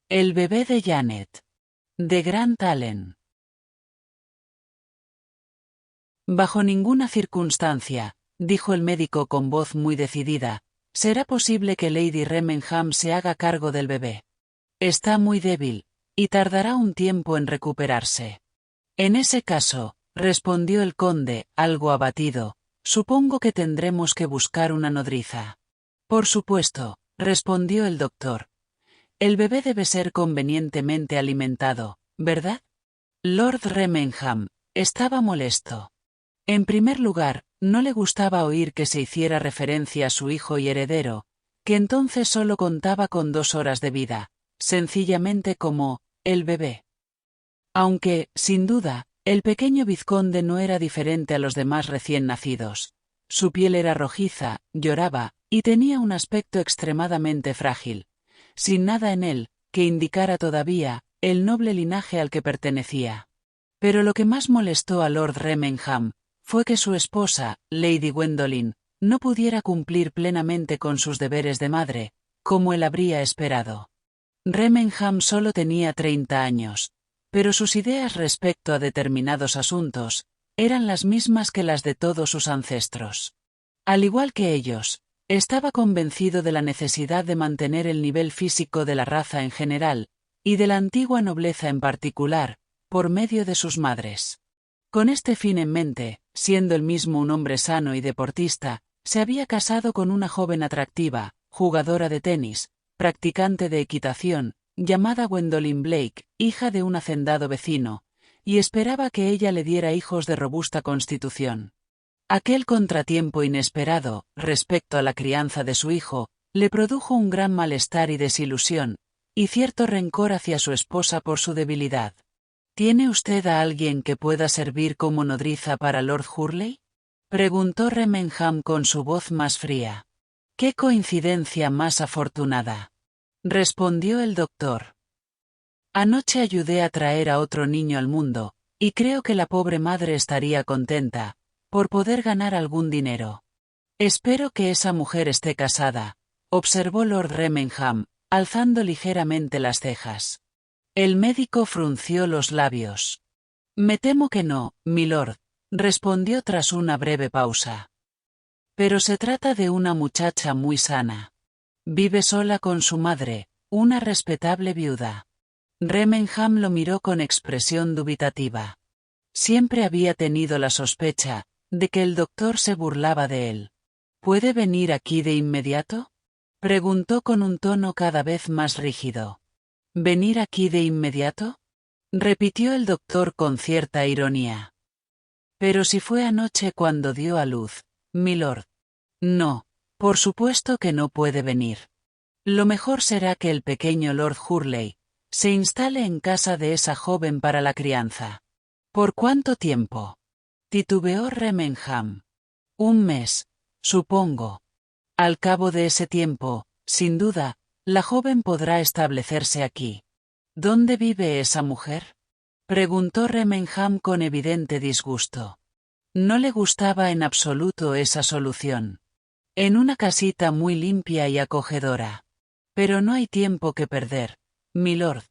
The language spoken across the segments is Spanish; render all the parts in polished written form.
El bebé de Janet. De Grant Allen. Bajo ninguna circunstancia, dijo el médico con voz muy decidida, será posible que Lady Remenham se haga cargo del bebé. Está muy débil, y tardará un tiempo en recuperarse. En ese caso, respondió el conde, algo abatido, supongo que tendremos que buscar una nodriza. Por supuesto, respondió el doctor. El bebé debe ser convenientemente alimentado, ¿verdad? Lord Remenham estaba molesto. En primer lugar, no le gustaba oír que se hiciera referencia a su hijo y heredero, que entonces solo contaba con 2 horas de vida, sencillamente como el bebé. Aunque, sin duda, el pequeño vizconde no era diferente a los demás recién nacidos. Su piel era rojiza, lloraba, y tenía un aspecto extremadamente frágil, sin nada en él que indicara todavía el noble linaje al que pertenecía. Pero lo que más molestó a Lord Remenham fue que su esposa, Lady Gwendolen, no pudiera cumplir plenamente con sus deberes de madre, como él habría esperado. Remenham solo tenía 30 años, pero sus ideas respecto a determinados asuntos eran las mismas que las de todos sus ancestros. Al igual que ellos, estaba convencido de la necesidad de mantener el nivel físico de la raza en general, y de la antigua nobleza en particular, por medio de sus madres. Con este fin en mente, siendo él mismo un hombre sano y deportista, se había casado con una joven atractiva, jugadora de tenis, practicante de equitación, llamada Gwendolen Blake, hija de un hacendado vecino, y esperaba que ella le diera hijos de robusta constitución. Aquel contratiempo inesperado, respecto a la crianza de su hijo, le produjo un gran malestar y desilusión, y cierto rencor hacia su esposa por su debilidad. ¿Tiene usted a alguien que pueda servir como nodriza para Lord Hurley? Preguntó Remenham con su voz más fría. ¡Qué coincidencia más afortunada!, respondió el doctor. Anoche ayudé a traer a otro niño al mundo, y creo que la pobre madre estaría contenta, por poder ganar algún dinero. Espero que esa mujer esté casada, observó Lord Remenham, alzando ligeramente las cejas. El médico frunció los labios. Me temo que no, milord, respondió tras una breve pausa. Pero se trata de una muchacha muy sana. Vive sola con su madre, una respetable viuda. Remenham lo miró con expresión dubitativa. Siempre había tenido la sospecha de que el doctor se burlaba de él. ¿Puede venir aquí de inmediato?, preguntó con un tono cada vez más rígido. ¿Venir aquí de inmediato?, repitió el doctor con cierta ironía. Pero si fue anoche cuando dio a luz, milord. No, por supuesto que no puede venir. Lo mejor será que el pequeño Lord Hurley se instale en casa de esa joven para la crianza. ¿Por cuánto tiempo?, titubeó Remenham. 1 mes, supongo. Al cabo de ese tiempo, sin duda, la joven podrá establecerse aquí. ¿Dónde vive esa mujer?, preguntó Remenham con evidente disgusto. No le gustaba en absoluto esa solución. En una casita muy limpia y acogedora. Pero no hay tiempo que perder, milord.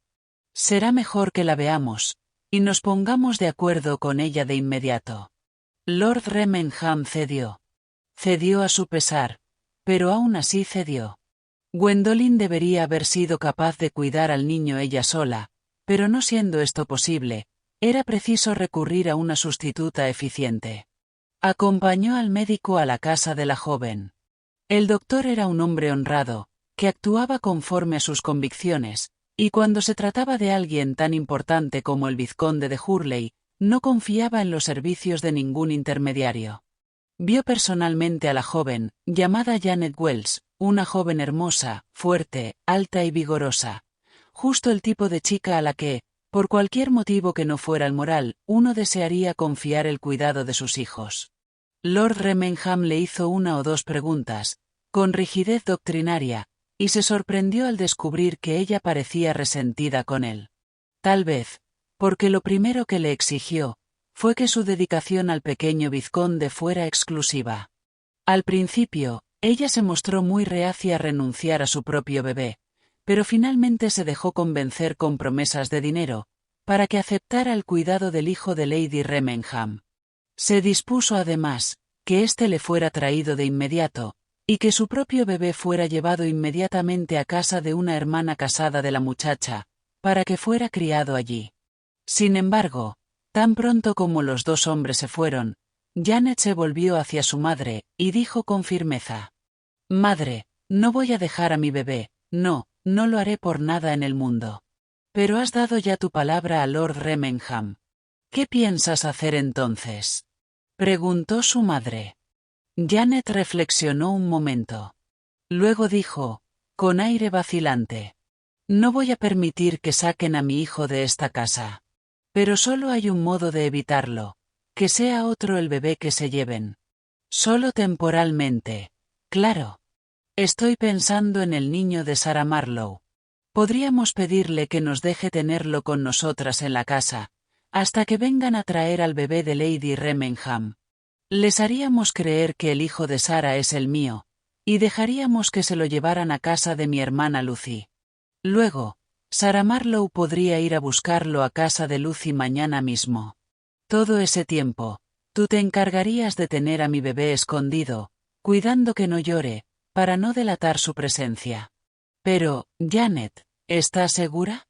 Será mejor que la veamos, y nos pongamos de acuerdo con ella de inmediato. Lord Remenham cedió. Cedió a su pesar, pero aún así cedió. Gwendolen debería haber sido capaz de cuidar al niño ella sola, pero no siendo esto posible, era preciso recurrir a una sustituta eficiente. Acompañó al médico a la casa de la joven. El doctor era un hombre honrado, que actuaba conforme a sus convicciones, y cuando se trataba de alguien tan importante como el vizconde de Hurley, no confiaba en los servicios de ningún intermediario. Vio personalmente a la joven, llamada Janet Wells, una joven hermosa, fuerte, alta y vigorosa. Justo el tipo de chica a la que, por cualquier motivo que no fuera el moral, uno desearía confiar el cuidado de sus hijos. Lord Remenham le hizo 1 o 2 preguntas, con rigidez doctrinaria, y se sorprendió al descubrir que ella parecía resentida con él. Tal vez, porque lo primero que le exigió fue que su dedicación al pequeño vizconde fuera exclusiva. Al principio, ella se mostró muy reacia a renunciar a su propio bebé, pero finalmente se dejó convencer con promesas de dinero, para que aceptara el cuidado del hijo de Lady Remenham. Se dispuso además, que éste le fuera traído de inmediato, y que su propio bebé fuera llevado inmediatamente a casa de una hermana casada de la muchacha, para que fuera criado allí. Sin embargo, tan pronto como los dos hombres se fueron, Janet se volvió hacia su madre, y dijo con firmeza: «Madre, no voy a dejar a mi bebé, no lo haré por nada en el mundo. Pero has dado ya tu palabra a Lord Remenham. ¿Qué piensas hacer entonces?», preguntó su madre. Janet reflexionó un momento. Luego dijo, con aire vacilante: «No voy a permitir que saquen a mi hijo de esta casa. Pero solo hay un modo de evitarlo, que sea otro el bebé que se lleven. Solo temporalmente, claro. Estoy pensando en el niño de Sarah Marlowe. Podríamos pedirle que nos deje tenerlo con nosotras en la casa, hasta que vengan a traer al bebé de Lady Remenham. Les haríamos creer que el hijo de Sarah es el mío, y dejaríamos que se lo llevaran a casa de mi hermana Lucy. Luego, Sarah Marlowe podría ir a buscarlo a casa de Lucy mañana mismo. Todo ese tiempo, tú te encargarías de tener a mi bebé escondido, cuidando que no llore, para no delatar su presencia». «Pero, Janet, ¿estás segura?»,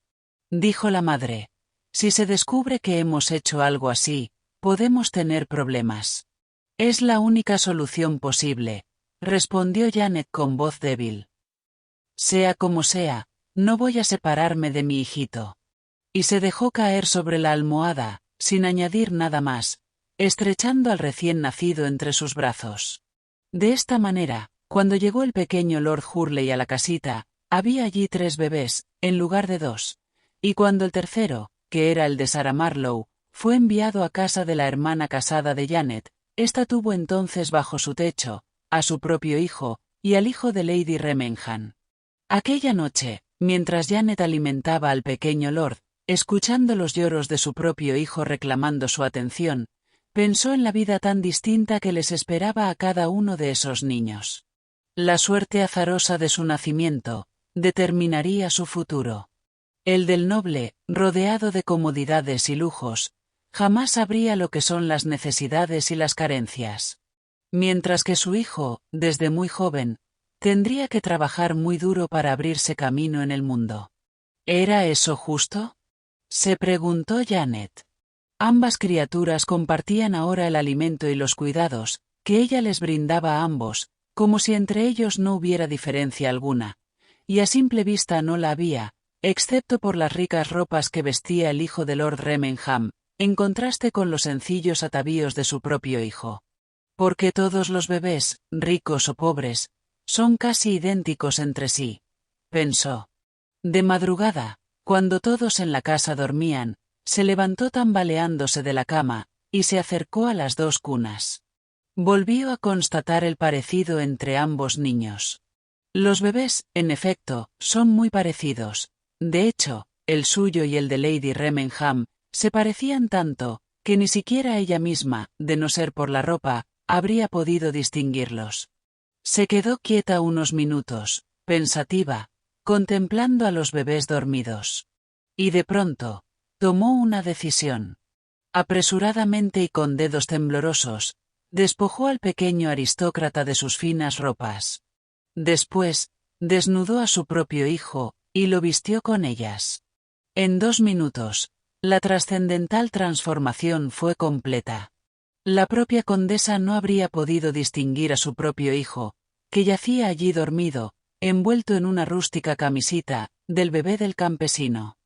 dijo la madre. «Si se descubre que hemos hecho algo así, podemos tener problemas». «Es la única solución posible», respondió Janet con voz débil. «Sea como sea, no voy a separarme de mi hijito». Y se dejó caer sobre la almohada, sin añadir nada más, estrechando al recién nacido entre sus brazos. De esta manera, cuando llegó el pequeño Lord Hurley a la casita, había allí 3 bebés, en lugar de 2, y cuando el tercero, que era el de Sarah Marlowe, fue enviado a casa de la hermana casada de Janet, ésta tuvo entonces bajo su techo, a su propio hijo, y al hijo de Lady Remenham. Aquella noche, mientras Janet alimentaba al pequeño Lord, escuchando los lloros de su propio hijo reclamando su atención, pensó en la vida tan distinta que les esperaba a cada uno de esos niños. La suerte azarosa de su nacimiento determinaría su futuro. El del noble, rodeado de comodidades y lujos, jamás sabría lo que son las necesidades y las carencias. Mientras que su hijo, desde muy joven, tendría que trabajar muy duro para abrirse camino en el mundo. ¿Era eso justo?, se preguntó Janet. Ambas criaturas compartían ahora el alimento y los cuidados, que ella les brindaba a ambos, como si entre ellos no hubiera diferencia alguna, y a simple vista no la había, excepto por las ricas ropas que vestía el hijo de Lord Remenham, en contraste con los sencillos atavíos de su propio hijo. Porque todos los bebés, ricos o pobres, son casi idénticos entre sí, pensó. De madrugada, cuando todos en la casa dormían, se levantó tambaleándose de la cama, y se acercó a las 2 cunas. Volvió a constatar el parecido entre ambos niños. Los bebés, en efecto, son muy parecidos. De hecho, el suyo y el de Lady Remenham se parecían tanto, que ni siquiera ella misma, de no ser por la ropa, habría podido distinguirlos. Se quedó quieta unos minutos, pensativa, contemplando a los bebés dormidos. Y de pronto, tomó una decisión. Apresuradamente y con dedos temblorosos, despojó al pequeño aristócrata de sus finas ropas. Después, desnudó a su propio hijo, y lo vistió con ellas. En 2 minutos, la trascendental transformación fue completa. La propia condesa no habría podido distinguir a su propio hijo, que yacía allí dormido, envuelto en una rústica camisita, del bebé del campesino.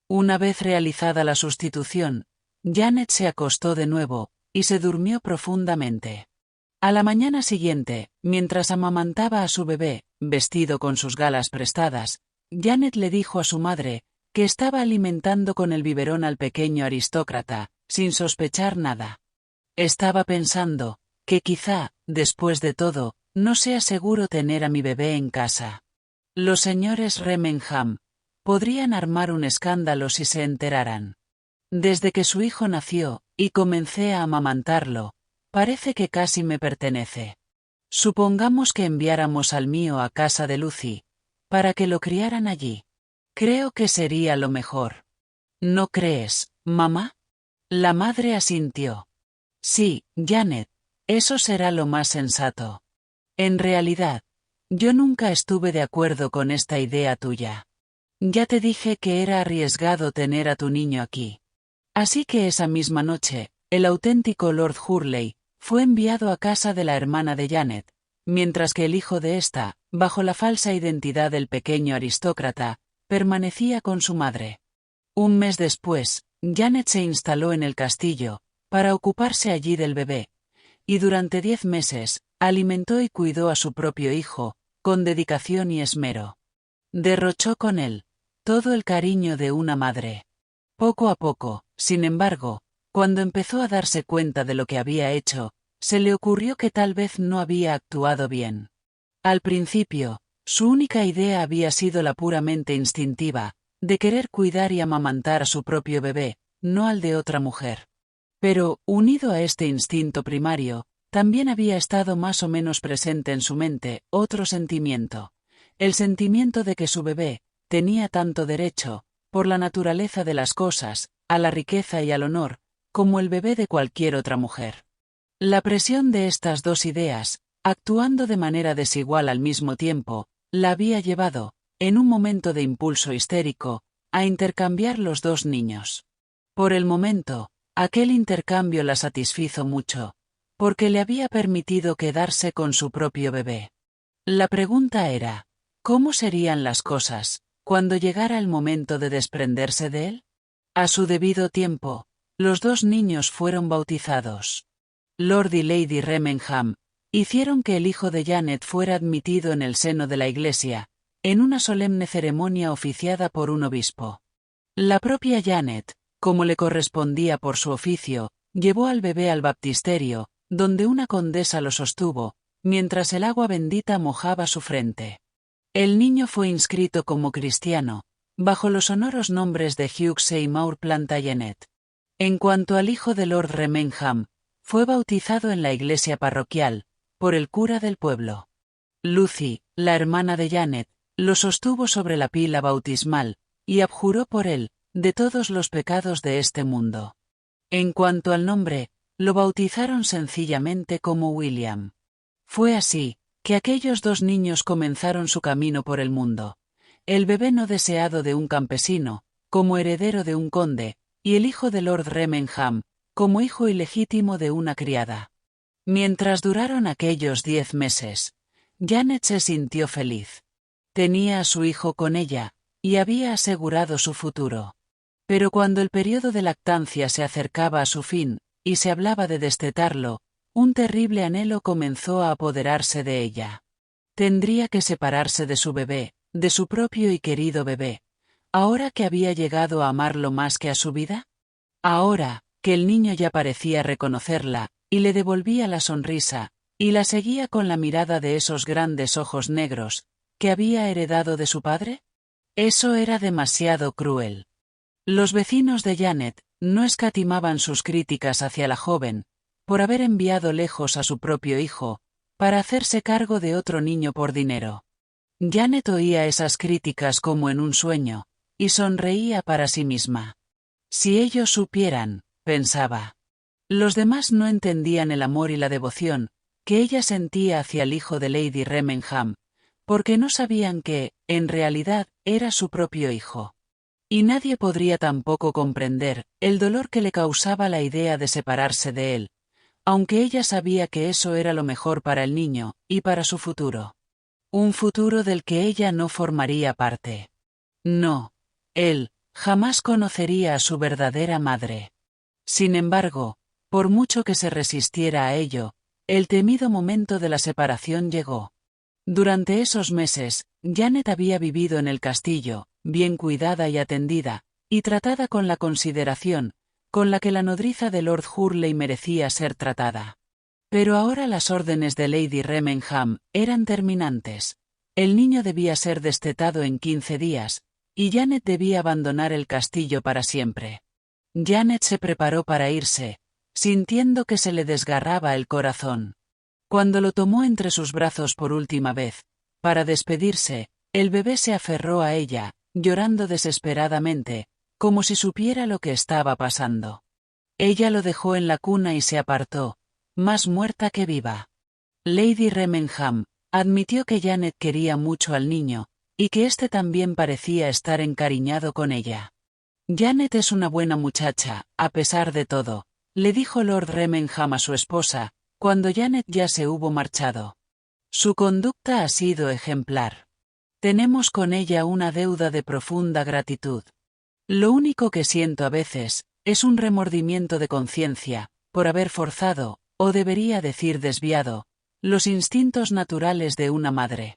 Una vez realizada la sustitución, Janet se acostó de nuevo, y se durmió profundamente. A la mañana siguiente, mientras amamantaba a su bebé, vestido con sus galas prestadas, Janet le dijo a su madre, que estaba alimentando con el biberón al pequeño aristócrata, sin sospechar nada. Estaba pensando, que quizá, después de todo, no sea seguro tener a mi bebé en casa. Los señores Remenham podrían armar un escándalo si se enteraran. Desde que su hijo nació, y comencé a amamantarlo, parece que casi me pertenece. Supongamos que enviáramos al mío a casa de Lucy. para que lo criaran allí. Creo que sería lo mejor. ¿No crees, mamá? La madre asintió. Sí, Janet, eso será lo más sensato. En realidad, yo nunca estuve de acuerdo con esta idea tuya. Ya te dije que era arriesgado tener a tu niño aquí. Así que esa misma noche, el auténtico Lord Hurley fue enviado a casa de la hermana de Janet, mientras que el hijo de ésta, bajo la falsa identidad del pequeño aristócrata, permanecía con su madre. Un mes después, Janet se instaló en el castillo, para ocuparse allí del bebé, y durante 10 meses, alimentó y cuidó a su propio hijo, con dedicación y esmero. Derrochó con él todo el cariño de una madre. Poco a poco, sin embargo, cuando empezó a darse cuenta de lo que había hecho, se le ocurrió que tal vez no había actuado bien. Al principio, su única idea había sido la puramente instintiva, de querer cuidar y amamantar a su propio bebé, no al de otra mujer. Pero, unido a este instinto primario, también había estado más o menos presente en su mente otro sentimiento. El sentimiento de que su bebé tenía tanto derecho, por la naturaleza de las cosas, a la riqueza y al honor, como el bebé de cualquier otra mujer. La presión de estas dos ideas, actuando de manera desigual al mismo tiempo, la había llevado, en un momento de impulso histérico, a intercambiar los dos niños. Por el momento, aquel intercambio la satisfizo mucho, porque le había permitido quedarse con su propio bebé. La pregunta era, ¿cómo serían las cosas cuando llegara el momento de desprenderse de él? A su debido tiempo, los dos niños fueron bautizados. Lord y Lady Remenham hicieron que el hijo de Janet fuera admitido en el seno de la iglesia, en una solemne ceremonia oficiada por un obispo. La propia Janet, como le correspondía por su oficio, llevó al bebé al baptisterio, donde una condesa lo sostuvo, mientras el agua bendita mojaba su frente. El niño fue inscrito como cristiano, bajo los sonoros nombres de Hugh Seymour Plantagenet. En cuanto al hijo de Lord Remenham, fue bautizado en la iglesia parroquial, por el cura del pueblo. Lucy, la hermana de Janet, lo sostuvo sobre la pila bautismal, y abjuró por él, de todos los pecados de este mundo. En cuanto al nombre, lo bautizaron sencillamente como William. Fue así, que aquellos dos niños comenzaron su camino por el mundo. El bebé no deseado de un campesino, como heredero de un conde, y el hijo de Lord Remenham, como hijo ilegítimo de una criada. Mientras duraron aquellos 10 meses, Janet se sintió feliz. Tenía a su hijo con ella, y había asegurado su futuro. Pero cuando el periodo de lactancia se acercaba a su fin, y se hablaba de destetarlo, un terrible anhelo comenzó a apoderarse de ella. Tendría que separarse de su bebé, de su propio y querido bebé, ahora que había llegado a amarlo más que a su vida. Ahora, que el niño ya parecía reconocerla, y le devolvía la sonrisa, y la seguía con la mirada de esos grandes ojos negros, que había heredado de su padre. Eso era demasiado cruel. Los vecinos de Janet no escatimaban sus críticas hacia la joven, por haber enviado lejos a su propio hijo, para hacerse cargo de otro niño por dinero. Janet oía esas críticas como en un sueño, y sonreía para sí misma. Si ellos supieran, pensaba. Los demás no entendían el amor y la devoción que ella sentía hacia el hijo de Lady Remenham, porque no sabían que, en realidad, era su propio hijo. Y nadie podría tampoco comprender el dolor que le causaba la idea de separarse de él, aunque ella sabía que eso era lo mejor para el niño, y para su futuro. Un futuro del que ella no formaría parte. No, él jamás conocería a su verdadera madre. Sin embargo, por mucho que se resistiera a ello, el temido momento de la separación llegó. Durante esos meses, Janet había vivido en el castillo, bien cuidada y atendida, y tratada con la consideración con la que la nodriza de Lord Hurley merecía ser tratada. Pero ahora las órdenes de Lady Remenham eran terminantes. El niño debía ser destetado en 15 días, y Janet debía abandonar el castillo para siempre. Janet se preparó para irse, sintiendo que se le desgarraba el corazón. Cuando lo tomó entre sus brazos por última vez, para despedirse, El bebé se aferró a ella, llorando desesperadamente, como si supiera lo que estaba pasando. Ella lo dejó en la cuna y se apartó, más muerta que viva. Lady Remenham admitió que Janet quería mucho al niño, y que éste también parecía estar encariñado con ella. Janet es una buena muchacha, a pesar de todo, le dijo Lord Remenham a su esposa, cuando Janet ya se hubo marchado. Su conducta ha sido ejemplar. Tenemos con ella una deuda de profunda gratitud. Lo único que siento a veces es un remordimiento de conciencia, por haber forzado, o debería decir desviado, los instintos naturales de una madre.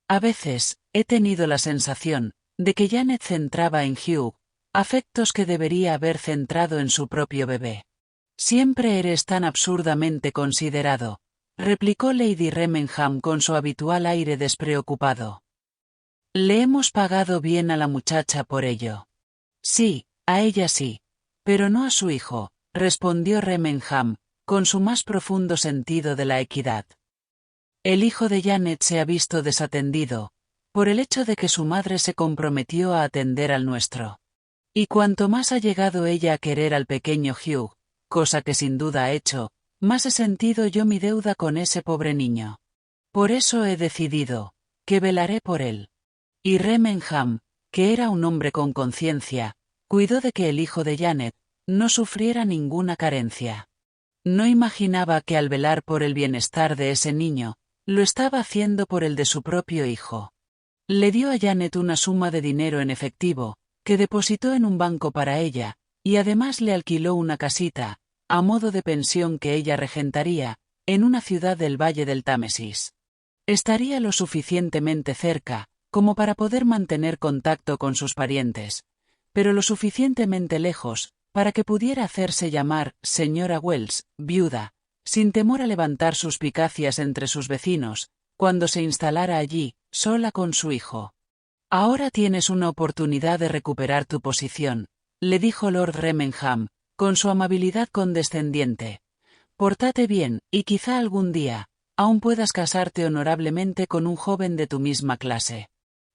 A veces, he tenido la sensación de que Janet centraba en Hugh afectos que debería haber centrado en su propio bebé. Siempre eres tan absurdamente considerado, replicó Lady Remenham con su habitual aire despreocupado. Le hemos pagado bien a la muchacha por ello. Sí, a ella sí, pero no a su hijo, respondió Remenham, con su más profundo sentido de la equidad. El hijo de Janet se ha visto desatendido, por el hecho de que su madre se comprometió a atender al nuestro. Y cuanto más ha llegado ella a querer al pequeño Hugh, cosa que sin duda ha hecho, más he sentido yo mi deuda con ese pobre niño. Por eso he decidido que velaré por él. Y Remenham, que era un hombre con conciencia, cuidó de que el hijo de Janet no sufriera ninguna carencia. No imaginaba que al velar por el bienestar de ese niño, lo estaba haciendo por el de su propio hijo. Le dio a Janet una suma de dinero en efectivo, que depositó en un banco para ella, y además le alquiló una casita, a modo de pensión que ella regentaría, en una ciudad del Valle del Támesis. Estaría lo suficientemente cerca, como para poder mantener contacto con sus parientes, pero lo suficientemente lejos, para que pudiera hacerse llamar señora Wells, viuda, sin temor a levantar suspicacias entre sus vecinos, cuando se instalara allí, sola con su hijo. Ahora tienes una oportunidad de recuperar tu posición, le dijo Lord Remenham, con su amabilidad condescendiente. Pórtate bien, y quizá algún día, aún puedas casarte honorablemente con un joven de tu misma clase.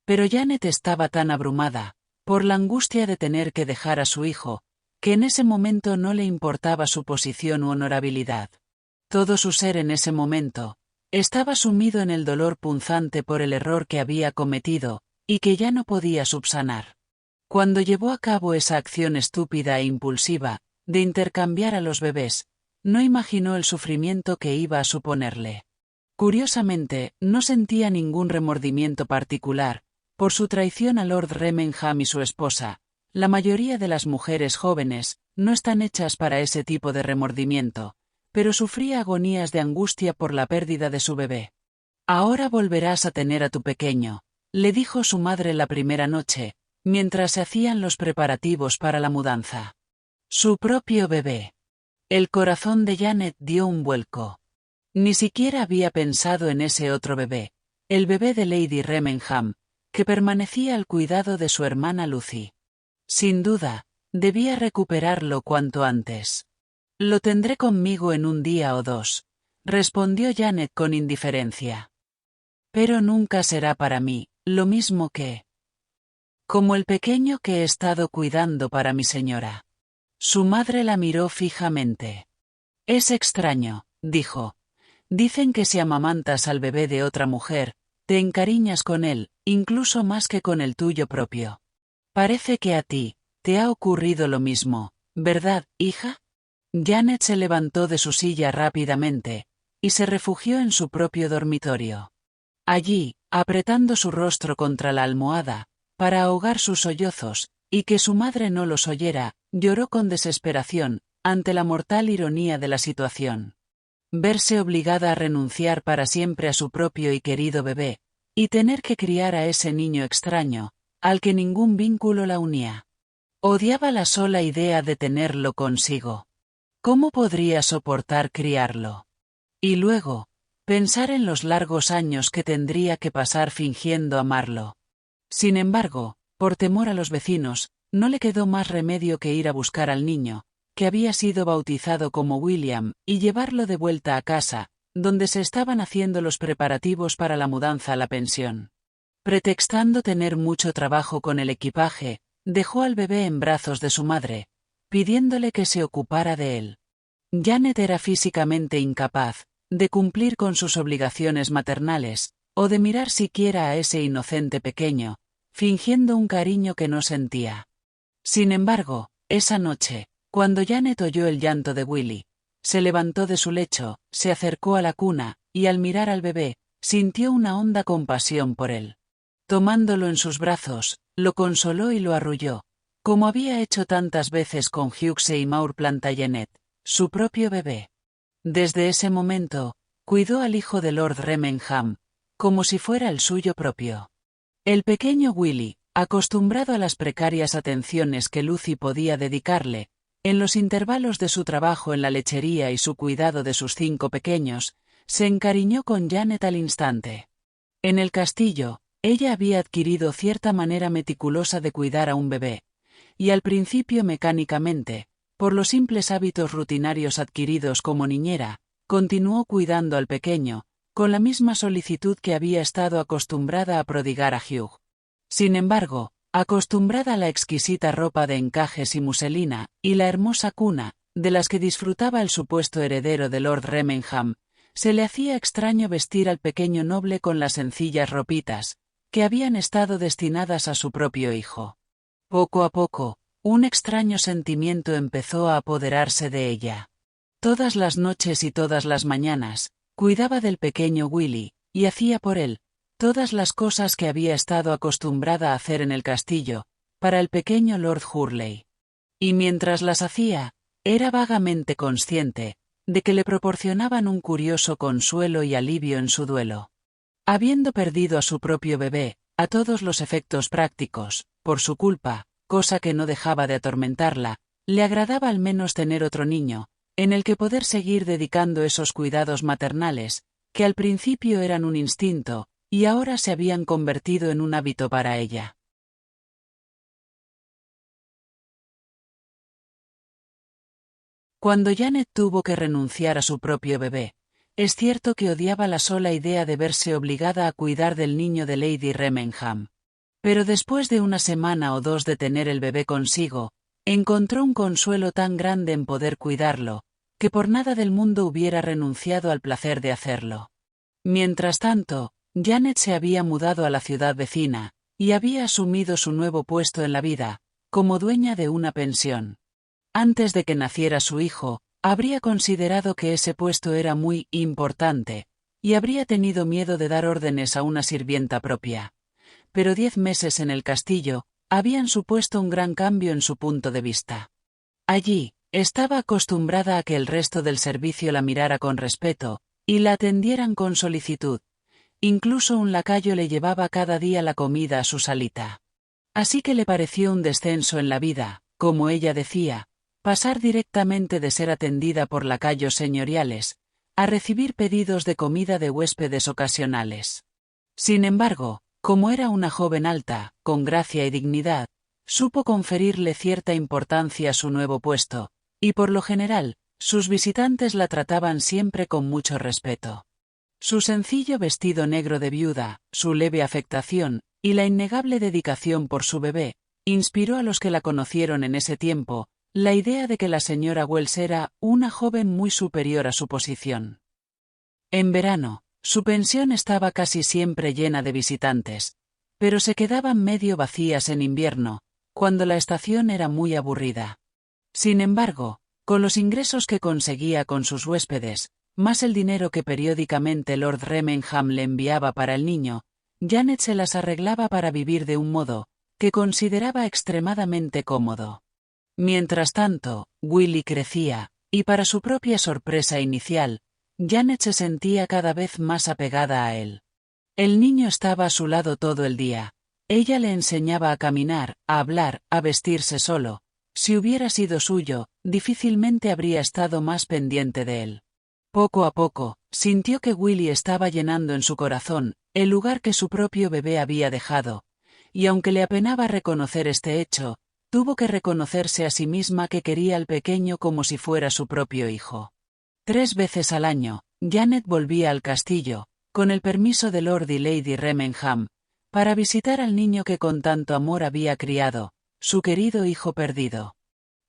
Pero Janet estaba tan abrumada, por la angustia de tener que dejar a su hijo, que en ese momento no le importaba su posición u honorabilidad. Todo su ser en ese momento estaba sumido en el dolor punzante por el error que había cometido, y que ya no podía subsanar. Cuando llevó a cabo esa acción estúpida e impulsiva, de intercambiar a los bebés, no imaginó el sufrimiento que iba a suponerle. Curiosamente, no sentía ningún remordimiento particular por su traición a Lord Remenham y su esposa. La mayoría de las mujeres jóvenes no están hechas para ese tipo de remordimiento, pero sufría agonías de angustia por la pérdida de su bebé. Ahora volverás a tener a tu pequeño, le dijo su madre la primera noche, mientras se hacían los preparativos para la mudanza. Su propio bebé. El corazón de Janet dio un vuelco. Ni siquiera había pensado en ese otro bebé, el bebé de Lady Remenham, que permanecía al cuidado de su hermana Lucy. Sin duda, debía recuperarlo cuanto antes. Lo tendré conmigo en un día o dos, respondió Janet con indiferencia. Pero nunca será para mí, lo mismo que como el pequeño que he estado cuidando para mi señora. Su madre la miró fijamente. Es extraño, dijo. Dicen que si amamantas al bebé de otra mujer, te encariñas con él, incluso más que con el tuyo propio. Parece que a ti te ha ocurrido lo mismo, ¿verdad, hija? Janet se levantó de su silla rápidamente, y se refugió en su propio dormitorio. Allí, apretando su rostro contra la almohada, para ahogar sus sollozos, y que su madre no los oyera, lloró con desesperación, ante la mortal ironía de la situación. Verse obligada a renunciar para siempre a su propio y querido bebé, y tener que criar a ese niño extraño, al que ningún vínculo la unía. Odiaba la sola idea de tenerlo consigo. ¿Cómo podría soportar criarlo? Y luego, pensar en los largos años que tendría que pasar fingiendo amarlo. Sin embargo, por temor a los vecinos, no le quedó más remedio que ir a buscar al niño, que había sido bautizado como William, y llevarlo de vuelta a casa, donde se estaban haciendo los preparativos para la mudanza a la pensión. Pretextando tener mucho trabajo con el equipaje, dejó al bebé en brazos de su madre, pidiéndole que se ocupara de él. Janet era físicamente incapaz de cumplir con sus obligaciones maternales, o de mirar siquiera a ese inocente pequeño, fingiendo un cariño que no sentía. Sin embargo, esa noche, cuando Janet oyó el llanto de Willy, se levantó de su lecho, se acercó a la cuna, y al mirar al bebé, sintió una honda compasión por él. Tomándolo en sus brazos, lo consoló y lo arrulló, como había hecho tantas veces con Hughes y Maur Plantagenet, su propio bebé. Desde ese momento, cuidó al hijo de Lord Remenham, como si fuera el suyo propio. El pequeño Willy, acostumbrado a las precarias atenciones que Lucy podía dedicarle, en los intervalos de su trabajo en la lechería y su cuidado de sus 5 pequeños, se encariñó con Janet al instante. En el castillo, ella había adquirido cierta manera meticulosa de cuidar a un bebé, y al principio mecánicamente, por los simples hábitos rutinarios adquiridos como niñera, continuó cuidando al pequeño, con la misma solicitud que había estado acostumbrada a prodigar a Hugh. Sin embargo, acostumbrada a la exquisita ropa de encajes y muselina, y la hermosa cuna, de las que disfrutaba el supuesto heredero de Lord Remenham, se le hacía extraño vestir al pequeño noble con las sencillas ropitas, que habían estado destinadas a su propio hijo. Poco a poco, un extraño sentimiento empezó a apoderarse de ella. Todas las noches y todas las mañanas, cuidaba del pequeño Willy, y hacía por él todas las cosas que había estado acostumbrada a hacer en el castillo, para el pequeño Lord Hurley. Y mientras las hacía, era vagamente consciente de que le proporcionaban un curioso consuelo y alivio en su duelo. Habiendo perdido a su propio bebé, a todos los efectos prácticos, por su culpa, cosa que no dejaba de atormentarla, le agradaba al menos tener otro niño, en el que poder seguir dedicando esos cuidados maternales, que al principio eran un instinto, y ahora se habían convertido en un hábito para ella. Cuando Janet tuvo que renunciar a su propio bebé, es cierto que odiaba la sola idea de verse obligada a cuidar del niño de Lady Remenham. Pero después de una semana o 2 de tener el bebé consigo, encontró un consuelo tan grande en poder cuidarlo, que por nada del mundo hubiera renunciado al placer de hacerlo. Mientras tanto, Janet se había mudado a la ciudad vecina, y había asumido su nuevo puesto en la vida, como dueña de una pensión. Antes de que naciera su hijo, habría considerado que ese puesto era muy importante, y habría tenido miedo de dar órdenes a una sirvienta propia. Pero 10 meses en el castillo habían supuesto un gran cambio en su punto de vista. Allí, estaba acostumbrada a que el resto del servicio la mirara con respeto, y la atendieran con solicitud. Incluso un lacayo le llevaba cada día la comida a su salita. Así que le pareció un descenso en la vida, como ella decía, pasar directamente de ser atendida por lacayos señoriales, a recibir pedidos de comida de huéspedes ocasionales. Sin embargo, como era una joven alta, con gracia y dignidad, supo conferirle cierta importancia a su nuevo puesto, y por lo general, sus visitantes la trataban siempre con mucho respeto. Su sencillo vestido negro de viuda, su leve afectación, y la innegable dedicación por su bebé, inspiró a los que la conocieron en ese tiempo, la idea de que la señora Wells era una joven muy superior a su posición. En verano, su pensión estaba casi siempre llena de visitantes, pero se quedaban medio vacías en invierno, cuando la estación era muy aburrida. Sin embargo, con los ingresos que conseguía con sus huéspedes, más el dinero que periódicamente Lord Remenham le enviaba para el niño, Janet se las arreglaba para vivir de un modo que consideraba extremadamente cómodo. Mientras tanto, Willy crecía, y para su propia sorpresa inicial, Janet se sentía cada vez más apegada a él. El niño estaba a su lado todo el día. Ella le enseñaba a caminar, a hablar, a vestirse solo. Si hubiera sido suyo, difícilmente habría estado más pendiente de él. Poco a poco, sintió que Willy estaba llenando en su corazón el lugar que su propio bebé había dejado, y aunque le apenaba reconocer este hecho, tuvo que reconocerse a sí misma que quería al pequeño como si fuera su propio hijo. 3 veces al año, Janet volvía al castillo, con el permiso de Lord y Lady Remenham, para visitar al niño que con tanto amor había criado, su querido hijo perdido.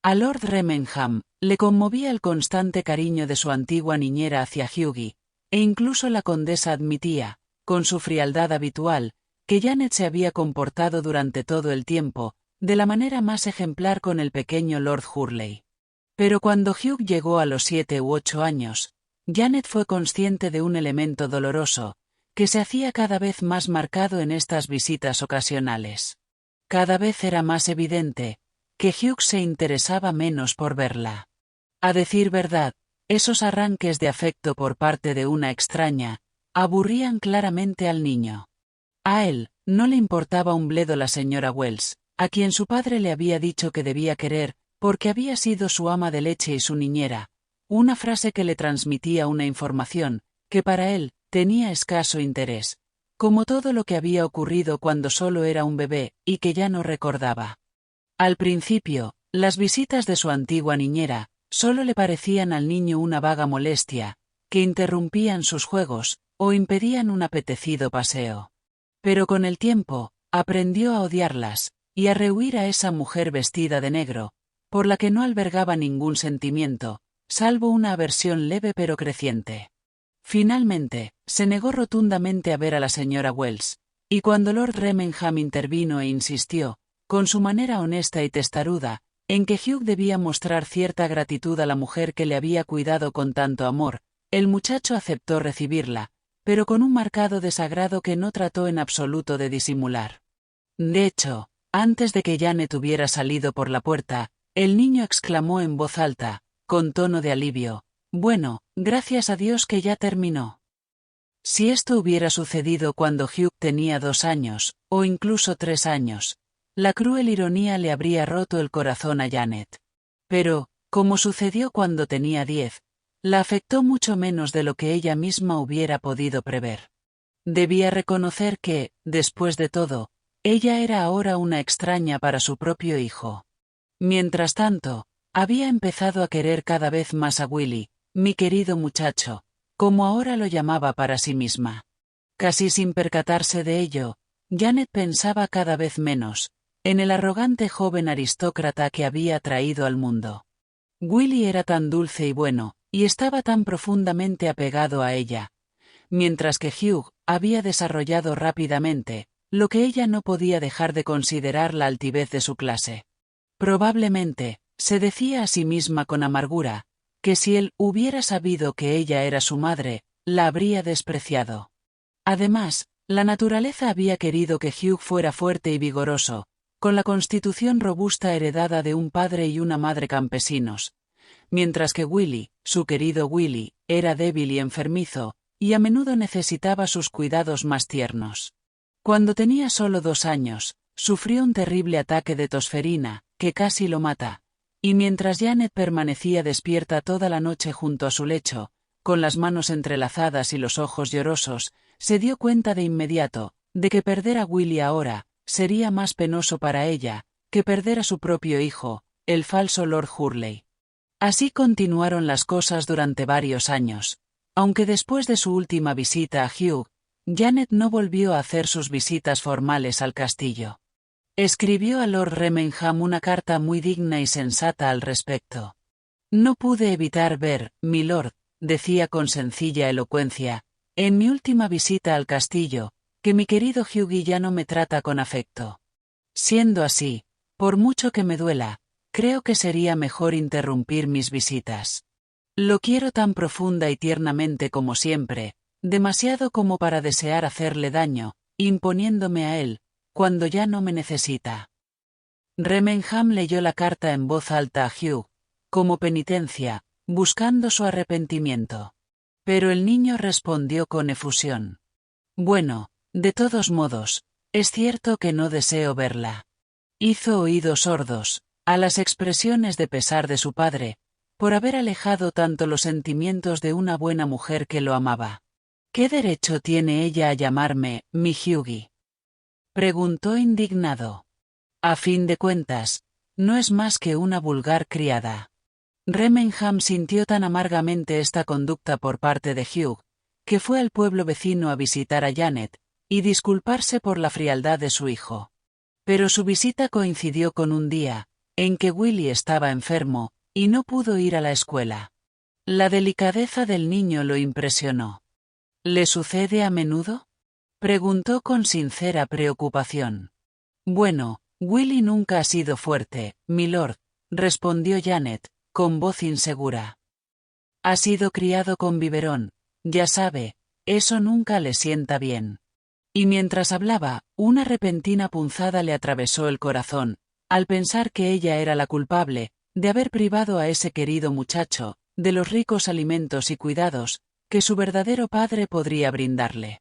A Lord Remenham le conmovía el constante cariño de su antigua niñera hacia Hughie, e incluso la condesa admitía, con su frialdad habitual, que Janet se había comportado durante todo el tiempo, de la manera más ejemplar con el pequeño Lord Hurley. Pero cuando Hugh llegó a los 7 u 8 años, Janet fue consciente de un elemento doloroso, que se hacía cada vez más marcado en estas visitas ocasionales. Cada vez era más evidente que Hugh se interesaba menos por verla. A decir verdad, esos arranques de afecto por parte de una extraña aburrían claramente al niño. A él no le importaba un bledo la señora Wells, a quien su padre le había dicho que debía querer, porque había sido su ama de leche y su niñera, una frase que le transmitía una información que para él tenía escaso interés, como todo lo que había ocurrido cuando solo era un bebé y que ya no recordaba. Al principio, las visitas de su antigua niñera solo le parecían al niño una vaga molestia, que interrumpían sus juegos o impedían un apetecido paseo. Pero con el tiempo, aprendió a odiarlas y a rehuir a esa mujer vestida de negro, por la que no albergaba ningún sentimiento, salvo una aversión leve pero creciente. Finalmente, se negó rotundamente a ver a la señora Wells, y cuando Lord Remenham intervino e insistió, con su manera honesta y testaruda, en que Hugh debía mostrar cierta gratitud a la mujer que le había cuidado con tanto amor, el muchacho aceptó recibirla, pero con un marcado desagrado que no trató en absoluto de disimular. De hecho, antes de que Janet hubiera salido por la puerta, el niño exclamó en voz alta, con tono de alivio: «Bueno, gracias a Dios que ya terminó». Si esto hubiera sucedido cuando Hugh tenía 2 años, o incluso 3 años, la cruel ironía le habría roto el corazón a Janet. Pero, como sucedió cuando tenía 10, la afectó mucho menos de lo que ella misma hubiera podido prever. Debía reconocer que, después de todo, ella era ahora una extraña para su propio hijo. Mientras tanto, había empezado a querer cada vez más a Willy, mi querido muchacho, como ahora lo llamaba para sí misma. Casi sin percatarse de ello, Janet pensaba cada vez menos en el arrogante joven aristócrata que había traído al mundo. Willy era tan dulce y bueno, y estaba tan profundamente apegado a ella, mientras que Hugh había desarrollado rápidamente lo que ella no podía dejar de considerar la altivez de su clase. Probablemente, se decía a sí misma con amargura, que si él hubiera sabido que ella era su madre, la habría despreciado. Además, la naturaleza había querido que Hugh fuera fuerte y vigoroso, con la constitución robusta heredada de un padre y una madre campesinos, mientras que Willy, su querido Willy, era débil y enfermizo, y a menudo necesitaba sus cuidados más tiernos. Cuando tenía solo 2 años, sufrió un terrible ataque de tosferina, que casi lo mata, y mientras Janet permanecía despierta toda la noche junto a su lecho, con las manos entrelazadas y los ojos llorosos, se dio cuenta de inmediato de que perder a Willy ahora sería más penoso para ella que perder a su propio hijo, el falso Lord Hurley. Así continuaron las cosas durante varios años, aunque después de su última visita a Hugh, Janet no volvió a hacer sus visitas formales al castillo. Escribió a Lord Remenham una carta muy digna y sensata al respecto. «No pude evitar ver, milord», decía con sencilla elocuencia, «en mi última visita al castillo, que mi querido Hughie ya no me trata con afecto. Siendo así, por mucho que me duela, creo que sería mejor interrumpir mis visitas. Lo quiero tan profunda y tiernamente como siempre, demasiado como para desear hacerle daño, imponiéndome a él, cuando ya no me necesita». Remenham leyó la carta en voz alta a Hugh, como penitencia, buscando su arrepentimiento. Pero el niño respondió con efusión: «Bueno, de todos modos, es cierto que no deseo verla». Hizo oídos sordos a las expresiones de pesar de su padre, por haber alejado tanto los sentimientos de una buena mujer que lo amaba. «¿Qué derecho tiene ella a llamarme mi Hughie?», preguntó indignado. «A fin de cuentas, no es más que una vulgar criada». Remenham sintió tan amargamente esta conducta por parte de Hugh, que fue al pueblo vecino a visitar a Janet, y disculparse por la frialdad de su hijo. Pero su visita coincidió con un día en que Willy estaba enfermo y no pudo ir a la escuela. La delicadeza del niño lo impresionó. ¿Le sucede a menudo?, preguntó con sincera preocupación. Bueno, Willy nunca ha sido fuerte, milord, respondió Janet, con voz insegura. Ha sido criado con biberón, ya sabe, eso nunca le sienta bien. Y mientras hablaba, una repentina punzada le atravesó el corazón, al pensar que ella era la culpable de haber privado a ese querido muchacho de los ricos alimentos y cuidados que su verdadero padre podría brindarle.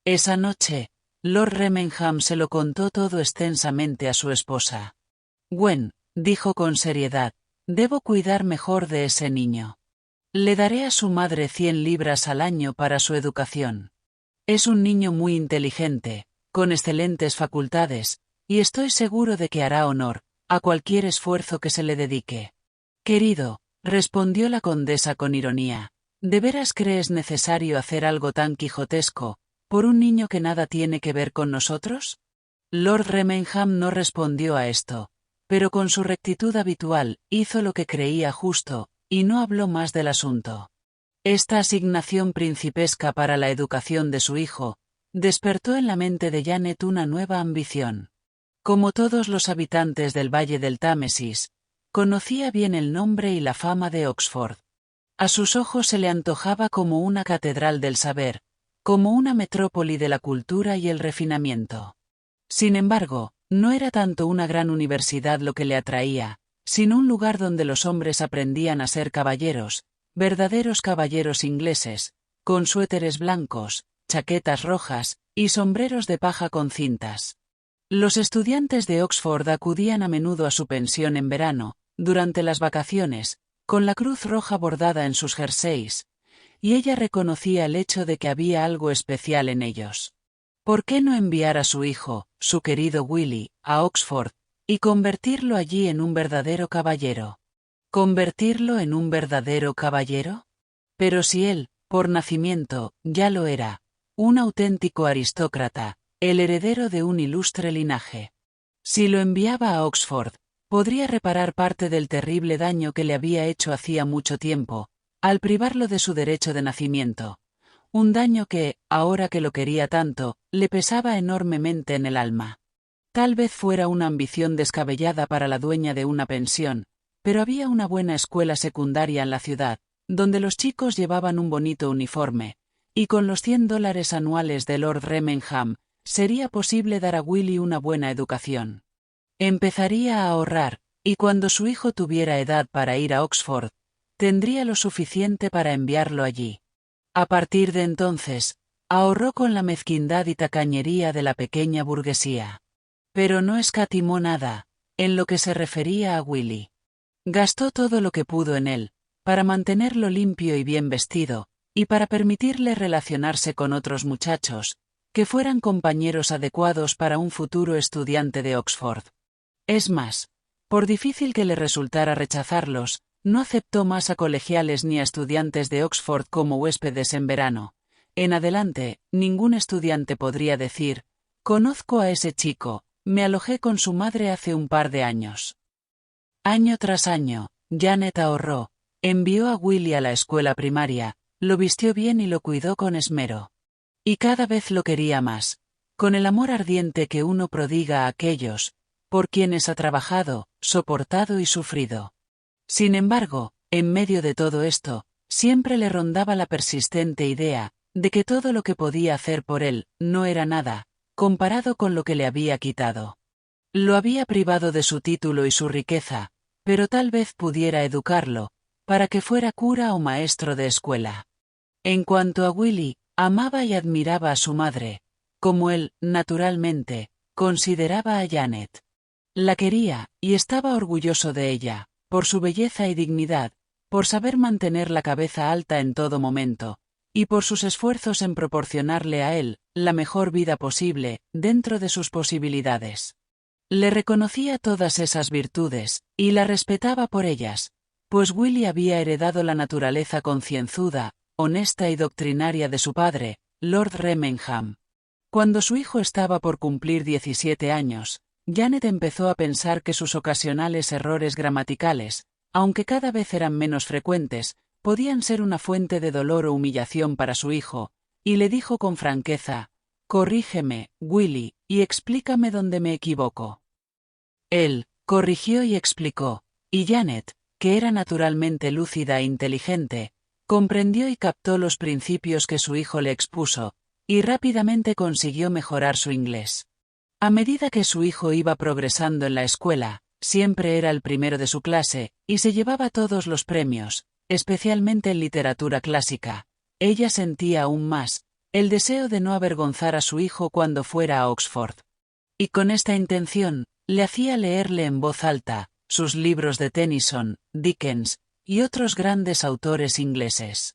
Esa noche, Lord Remenham se lo contó todo extensamente a su esposa. Gwen, dijo con seriedad, debo cuidar mejor de ese niño. Le daré a su madre 100 libras al año para su educación. Es un niño muy inteligente, con excelentes facultades, y estoy seguro de que hará honor a cualquier esfuerzo que se le dedique. Querido, respondió la condesa con ironía, ¿de veras crees necesario hacer algo tan quijotesco por un niño que nada tiene que ver con nosotros? Lord Remenham no respondió a esto, pero con su rectitud habitual hizo lo que creía justo, y no habló más del asunto. Esta asignación principesca para la educación de su hijo despertó en la mente de Janet una nueva ambición. Como todos los habitantes del Valle del Támesis, conocía bien el nombre y la fama de Oxford. A sus ojos se le antojaba como una catedral del saber, como una metrópoli de la cultura y el refinamiento. Sin embargo, no era tanto una gran universidad lo que le atraía, sino un lugar donde los hombres aprendían a ser caballeros, verdaderos caballeros ingleses, con suéteres blancos, chaquetas rojas y sombreros de paja con cintas. Los estudiantes de Oxford acudían a menudo a su pensión en verano, durante las vacaciones, con la cruz roja bordada en sus jerseys, y ella reconocía el hecho de que había algo especial en ellos. ¿Por qué no enviar a su hijo, su querido Willy, a Oxford, y convertirlo allí en un verdadero caballero? ¿Convertirlo en un verdadero caballero? Pero si él, por nacimiento, ya lo era, un auténtico aristócrata, el heredero de un ilustre linaje. Si lo enviaba a Oxford, podría reparar parte del terrible daño que le había hecho hacía mucho tiempo, al privarlo de su derecho de nacimiento. Un daño que, ahora que lo quería tanto, le pesaba enormemente en el alma. Tal vez fuera una ambición descabellada para la dueña de una pensión, pero había una buena escuela secundaria en la ciudad, donde los chicos llevaban un bonito uniforme, y con los $100 anuales de Lord Remenham, sería posible dar a Willy una buena educación. Empezaría a ahorrar, y cuando su hijo tuviera edad para ir a Oxford, tendría lo suficiente para enviarlo allí. A partir de entonces, ahorró con la mezquindad y tacañería de la pequeña burguesía. Pero no escatimó nada, en lo que se refería a Willy. Gastó todo lo que pudo en él, para mantenerlo limpio y bien vestido, y para permitirle relacionarse con otros muchachos, que fueran compañeros adecuados para un futuro estudiante de Oxford. Es más, por difícil que le resultara rechazarlos, no aceptó más a colegiales ni a estudiantes de Oxford como huéspedes en verano. En adelante, ningún estudiante podría decir, conozco a ese chico, me alojé con su madre hace un par de años. Año tras año, Janet ahorró, envió a Willy a la escuela primaria, lo vistió bien y lo cuidó con esmero. Y cada vez lo quería más, con el amor ardiente que uno prodiga a aquellos, por quienes ha trabajado, soportado y sufrido. Sin embargo, en medio de todo esto, siempre le rondaba la persistente idea de que todo lo que podía hacer por él no era nada, comparado con lo que le había quitado. Lo había privado de su título y su riqueza, pero tal vez pudiera educarlo, para que fuera cura o maestro de escuela. En cuanto a Willy, amaba y admiraba a su madre, como él, naturalmente, consideraba a Janet. La quería, y estaba orgulloso de ella, por su belleza y dignidad, por saber mantener la cabeza alta en todo momento, y por sus esfuerzos en proporcionarle a él la mejor vida posible, dentro de sus posibilidades. Le reconocía todas esas virtudes, y la respetaba por ellas, pues Willy había heredado la naturaleza concienzuda, honesta y doctrinaria de su padre, Lord Remenham. Cuando su hijo estaba por cumplir 17 años, Janet empezó a pensar que sus ocasionales errores gramaticales, aunque cada vez eran menos frecuentes, podían ser una fuente de dolor o humillación para su hijo, y le dijo con franqueza: «Corrígeme, Willy, y explícame dónde me equivoco». Él corrigió y explicó, y Janet, que era naturalmente lúcida e inteligente, comprendió y captó los principios que su hijo le expuso, y rápidamente consiguió mejorar su inglés. A medida que su hijo iba progresando en la escuela, siempre era el primero de su clase, y se llevaba todos los premios, especialmente en literatura clásica. Ella sentía aún más el deseo de no avergonzar a su hijo cuando fuera a Oxford. Y con esta intención, le hacía leerle en voz alta sus libros de Tennyson, Dickens y otros grandes autores ingleses.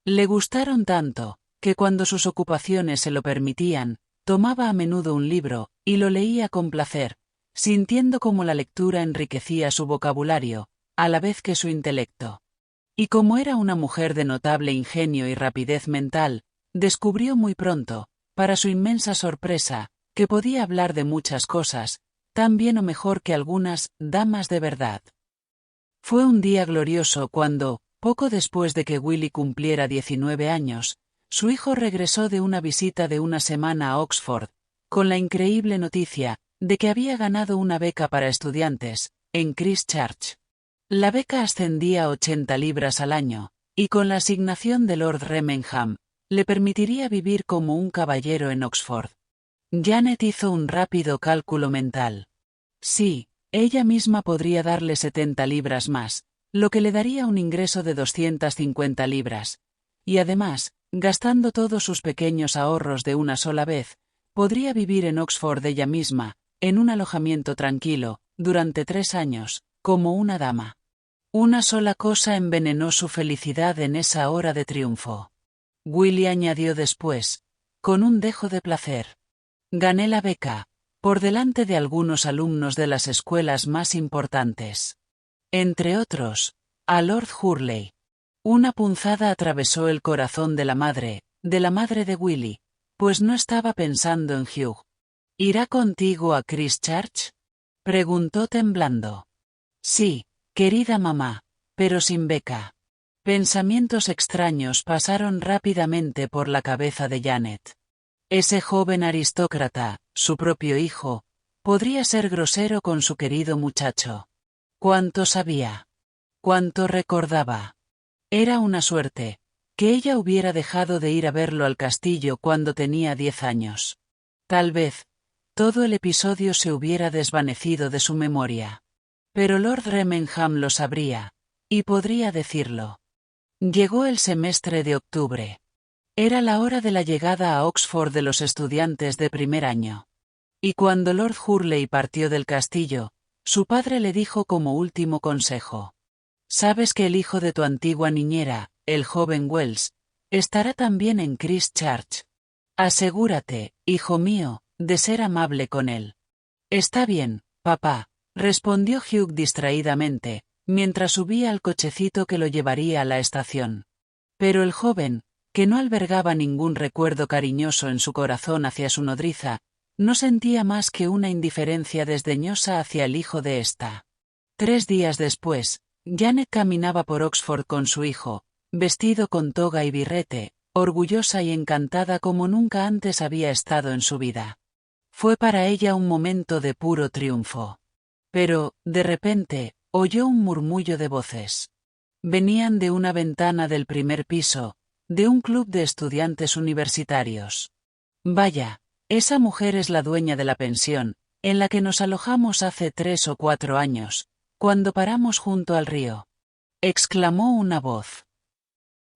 Le gustaron tanto, que cuando sus ocupaciones se lo permitían, tomaba a menudo un libro, y lo leía con placer, sintiendo cómo la lectura enriquecía su vocabulario, a la vez que su intelecto. Y como era una mujer de notable ingenio y rapidez mental, descubrió muy pronto, para su inmensa sorpresa, que podía hablar de muchas cosas, tan bien o mejor que algunas damas de verdad. Fue un día glorioso cuando, poco después de que Willy cumpliera 19 años, su hijo regresó de una visita de una semana a Oxford, con la increíble noticia de que había ganado una beca para estudiantes, en Christ Church. La beca ascendía a 80 libras al año, y con la asignación de Lord Remenham, le permitiría vivir como un caballero en Oxford. Janet hizo un rápido cálculo mental. Sí, ella misma podría darle 70 libras más, lo que le daría un ingreso de 250 libras. Y además, gastando todos sus pequeños ahorros de una sola vez, podría vivir en Oxford ella misma, en un alojamiento tranquilo, durante 3 años, como una dama. Una sola cosa envenenó su felicidad en esa hora de triunfo. Willy añadió después, con un dejo de placer: «Gané la beca, por delante de algunos alumnos de las escuelas más importantes. Entre otros, a Lord Hurley». Una punzada atravesó el corazón de la madre de Willy, pues no estaba pensando en Hugh. «¿Irá contigo a Christ Church?», preguntó temblando. «Sí, querida mamá, pero sin beca». Pensamientos extraños pasaron rápidamente por la cabeza de Janet. Ese joven aristócrata, su propio hijo, podría ser grosero con su querido muchacho. ¿Cuánto sabía? ¿Cuánto recordaba? Era una suerte, que ella hubiera dejado de ir a verlo al castillo cuando tenía 10 años. Tal vez, todo el episodio se hubiera desvanecido de su memoria. Pero Lord Remenham lo sabría, y podría decirlo. Llegó el semestre de octubre. Era la hora de la llegada a Oxford de los estudiantes de primer año. Y cuando Lord Hurley partió del castillo, su padre le dijo como último consejo: «Sabes que el hijo de tu antigua niñera, el joven Wells, estará también en Christ Church. Asegúrate, hijo mío, de ser amable con él». «Está bien, papá», respondió Hugh distraídamente, mientras subía al cochecito que lo llevaría a la estación. Pero el joven, que no albergaba ningún recuerdo cariñoso en su corazón hacia su nodriza, no sentía más que una indiferencia desdeñosa hacia el hijo de ésta. 3 días después, Janet caminaba por Oxford con su hijo, vestido con toga y birrete, orgullosa y encantada como nunca antes había estado en su vida. Fue para ella un momento de puro triunfo. Pero, de repente, oyó un murmullo de voces. Venían de una ventana del primer piso, de un club de estudiantes universitarios. «Vaya, esa mujer es la dueña de la pensión, en la que nos alojamos hace 3 o 4 años, cuando paramos junto al río», exclamó una voz.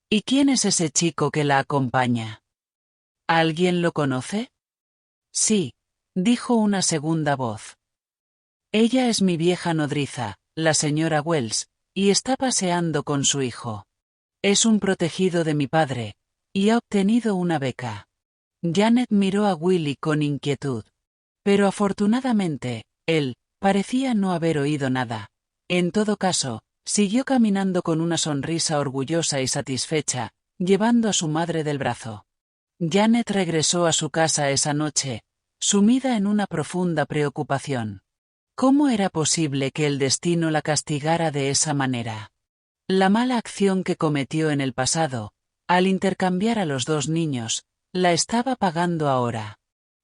«¿Y quién es ese chico que la acompaña? ¿Alguien lo conoce?». «Sí», dijo una segunda voz. «Ella es mi vieja nodriza, la señora Wells, y está paseando con su hijo. Es un protegido de mi padre, y ha obtenido una beca». Janet miró a Willy con inquietud. Pero afortunadamente, él parecía no haber oído nada. En todo caso, siguió caminando con una sonrisa orgullosa y satisfecha, llevando a su madre del brazo. Janet regresó a su casa esa noche, sumida en una profunda preocupación. ¿Cómo era posible que el destino la castigara de esa manera? La mala acción que cometió en el pasado, al intercambiar a los dos niños, la estaba pagando ahora.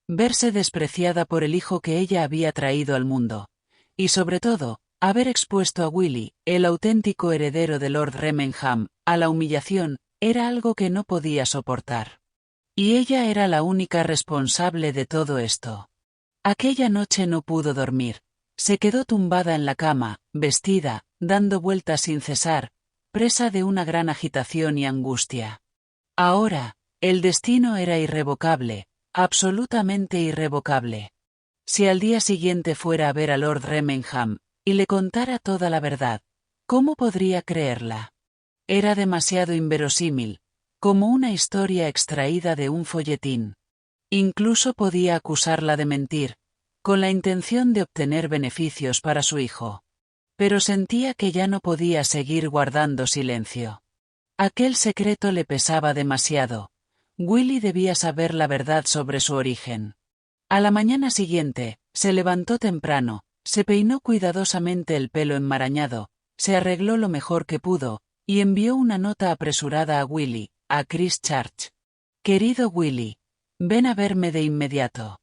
Verse despreciada por el hijo que ella había traído al mundo. Y sobre todo, haber expuesto a Willy, el auténtico heredero de Lord Remenham, a la humillación, era algo que no podía soportar. Y ella era la única responsable de todo esto. Aquella noche no pudo dormir. Se quedó tumbada en la cama, vestida, dando vueltas sin cesar, presa de una gran agitación y angustia. Ahora, el destino era irrevocable, absolutamente irrevocable. Si al día siguiente fuera a ver a Lord Remenham, y le contara toda la verdad, ¿cómo podría creerla? Era demasiado inverosímil, como una historia extraída de un folletín. Incluso podía acusarla de mentir, con la intención de obtener beneficios para su hijo. Pero sentía que ya no podía seguir guardando silencio. Aquel secreto le pesaba demasiado. Willy debía saber la verdad sobre su origen. A la mañana siguiente, se levantó temprano, se peinó cuidadosamente el pelo enmarañado, se arregló lo mejor que pudo, y envió una nota apresurada a Willy, a Christchurch. Querido Willy, ven a verme de inmediato.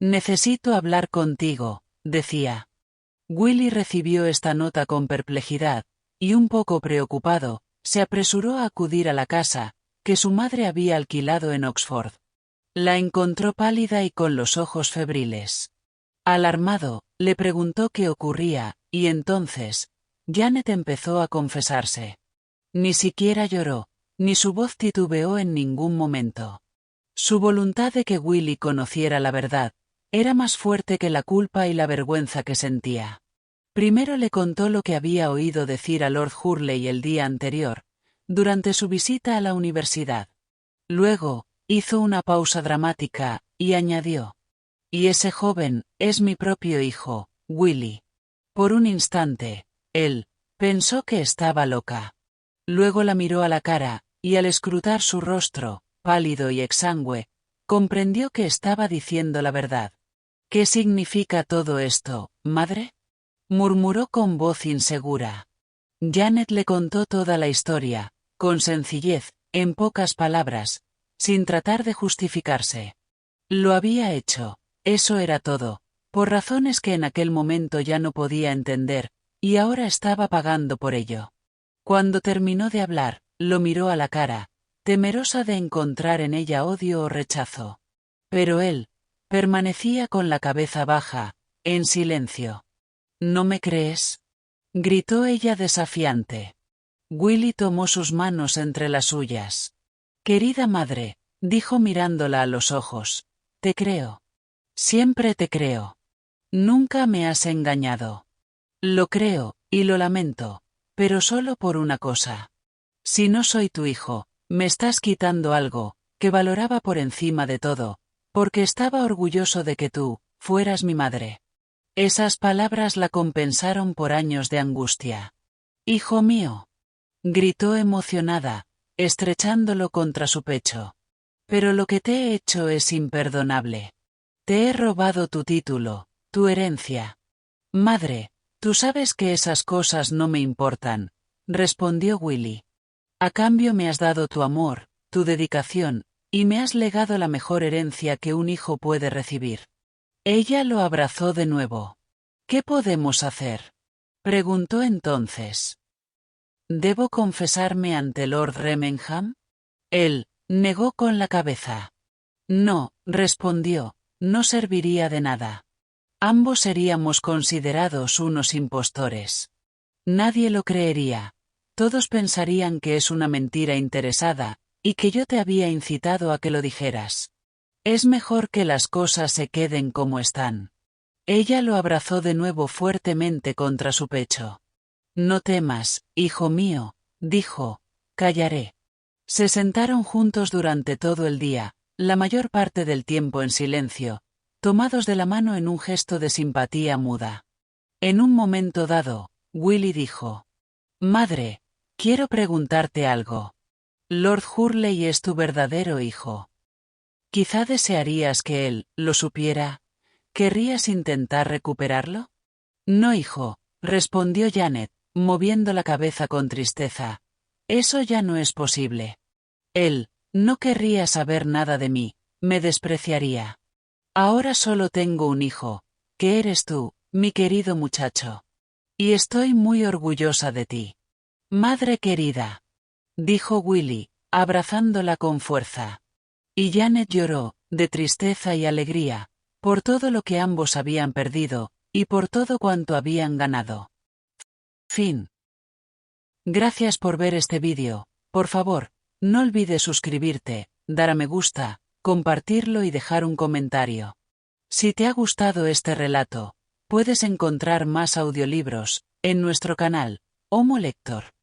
Necesito hablar contigo, decía. Willy recibió esta nota con perplejidad, y un poco preocupado, se apresuró a acudir a la casa, que su madre había alquilado en Oxford. La encontró pálida y con los ojos febriles. Alarmado, le preguntó qué ocurría, y entonces, Janet empezó a confesarse. Ni siquiera lloró, ni su voz titubeó en ningún momento. Su voluntad de que Willy conociera la verdad, era más fuerte que la culpa y la vergüenza que sentía. Primero le contó lo que había oído decir a Lord Hurley el día anterior, durante su visita a la universidad. Luego, hizo una pausa dramática, y añadió. Y ese joven, es mi propio hijo, Willy. Por un instante, él, pensó que estaba loca. Luego la miró a la cara, y al escrutar su rostro, pálido y exangüe, comprendió que estaba diciendo la verdad. ¿Qué significa todo esto, madre? Murmuró con voz insegura. Janet le contó toda la historia, con sencillez, en pocas palabras, sin tratar de justificarse. Lo había hecho, eso era todo, por razones que en aquel momento ya no podía entender, y ahora estaba pagando por ello. Cuando terminó de hablar, lo miró a la cara, temerosa de encontrar en ella odio o rechazo. Pero él, permanecía con la cabeza baja, en silencio. ¿No me crees? Gritó ella desafiante. Willy tomó sus manos entre las suyas. Querida madre, dijo mirándola a los ojos, te creo. Siempre te creo. Nunca me has engañado. Lo creo, y lo lamento, pero solo por una cosa. Si no soy tu hijo, me estás quitando algo, que valoraba por encima de todo, porque estaba orgulloso de que tú, fueras mi madre. Esas palabras la compensaron por años de angustia. Hijo mío. Gritó emocionada, estrechándolo contra su pecho. Pero lo que te he hecho es imperdonable. Te he robado tu título, tu herencia. Madre, tú sabes que esas cosas no me importan, respondió Willy. A cambio me has dado tu amor, tu dedicación, y me has legado la mejor herencia que un hijo puede recibir. Ella lo abrazó de nuevo. ¿Qué podemos hacer? Preguntó entonces. ¿Debo confesarme ante Lord Remenham? Él negó con la cabeza. No, respondió, no serviría de nada. Ambos seríamos considerados unos impostores. Nadie lo creería. Todos pensarían que es una mentira interesada, y que yo te había incitado a que lo dijeras. Es mejor que las cosas se queden como están. Ella lo abrazó de nuevo fuertemente contra su pecho. No temas, hijo mío, dijo, callaré. Se sentaron juntos durante todo el día, la mayor parte del tiempo en silencio, tomados de la mano en un gesto de simpatía muda. En un momento dado, Willy dijo: Madre, quiero preguntarte algo. Lord Hurley es tu verdadero hijo. Quizá desearías que él lo supiera. ¿Querrías intentar recuperarlo? No, hijo, respondió Janet, moviendo la cabeza con tristeza. Eso ya no es posible. Él no querría saber nada de mí, me despreciaría. Ahora solo tengo un hijo, que eres tú, mi querido muchacho. Y estoy muy orgullosa de ti. Madre querida, dijo Willy, abrazándola con fuerza. Y Janet lloró, de tristeza y alegría, por todo lo que ambos habían perdido, y por todo cuanto habían ganado. Fin. Gracias por ver este vídeo. Por favor, no olvides suscribirte, dar a me gusta, compartirlo y dejar un comentario. Si te ha gustado este relato, puedes encontrar más audiolibros en nuestro canal, Homo Lector.